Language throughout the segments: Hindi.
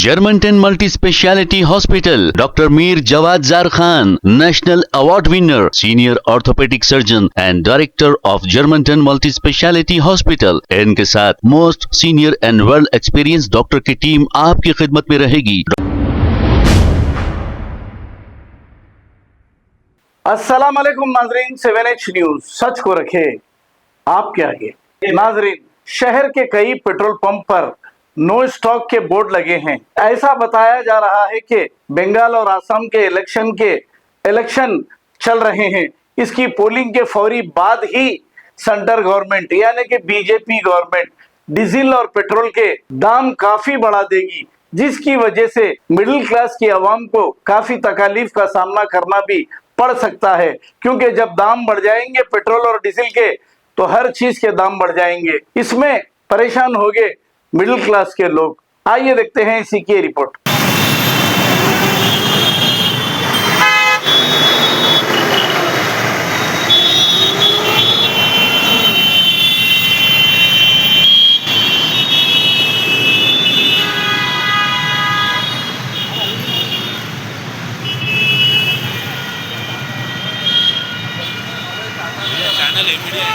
Germantown Multi Speciality Hospital, Dr. Mir Jawad Zar Khan, National Award winner, Senior Orthopedic Surgeon and Director of Germantown Multi Speciality Hospital. इनके साथ most senior and world experience doctor की टीम आपकी खिदमत में रहेगी। अस्सलाम वालेकुम नाजरीन, 7H न्यूज सच को रखे आपके आगे। नाजरीन, शहर के कई पेट्रोल पंप पर नो स्टॉक के बोर्ड लगे हैं। ऐसा बताया जा रहा है कि बंगाल और आसाम के इलेक्शन चल रहे हैं। इसकी पोलिंग के फौरी बाद ही सेंटर गवर्नमेंट यानी कि बीजेपी गवर्नमेंट डीजल और पेट्रोल के दाम काफी बढ़ा देगी, जिसकी वजह से मिडिल क्लास की आवाम को काफी तकलीफ का सामना करना भी पड़ सकता है। क्योंकि जब दाम बढ़ जाएंगे पेट्रोल और डीजल के तो हर चीज के दाम बढ़ जाएंगे। इसमें परेशान हो गए मिडिल क्लास के लोग। आइए देखते हैं इसी की रिपोर्ट। चैनल है मीडिया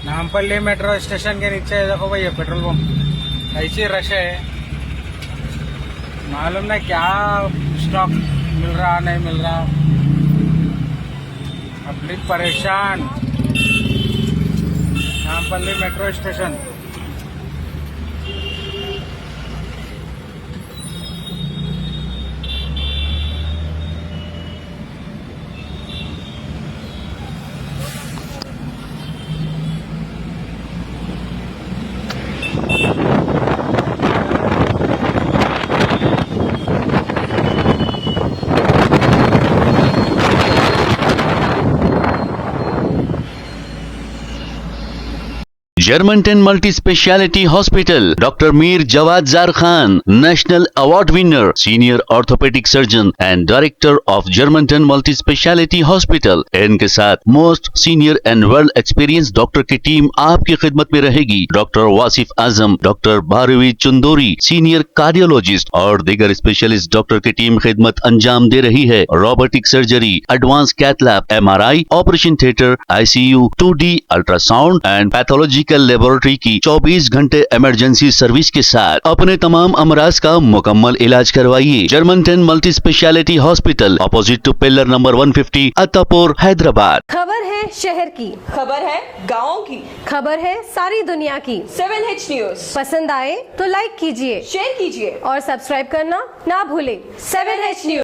नामपल्ली मेट्रो स्टेशन के नीचे देखो भाई ये पेट्रोल पंप ऐसी रश है, मालूम नहीं क्या स्टॉक मिल रहा नहीं मिल रहा, पब्लिक परेशान। Nampally metro station Germanten multi speciality hospital, doctor Mir Jawad Zar Khan, national award winner, senior orthopaedic surgeon and director of Germanten multi speciality hospital. इनके साथ most senior and world experience doctor की टीम आपकी खिदमत में रहेगी। Doctor Wasif Azam, doctor Bharvi Chandori, senior cardiologist और दीगर स्पेशलिस्ट डॉक्टर की टीम खिदमत अंजाम दे रही है। Robotic surgery, advance cath lab, MRI, operation theatre, ICU, 2D ultrasound and pathological laboratory की 24 घंटे इमरजेंसी सर्विस के साथ अपने तमाम अमराज का मुकम्मल इलाज करवाइए। Germanten multi speciality hospital, opposite to pillar number 150, Attapur, Hyderabad. खबर है शहर की, खबर है गाँव की, खबर है सारी दुनिया की। 7H न्यूज पसंद आए तो लाइक कीजिए, शेयर कीजिए और सब्सक्राइब करना ना भूलें। 7H news.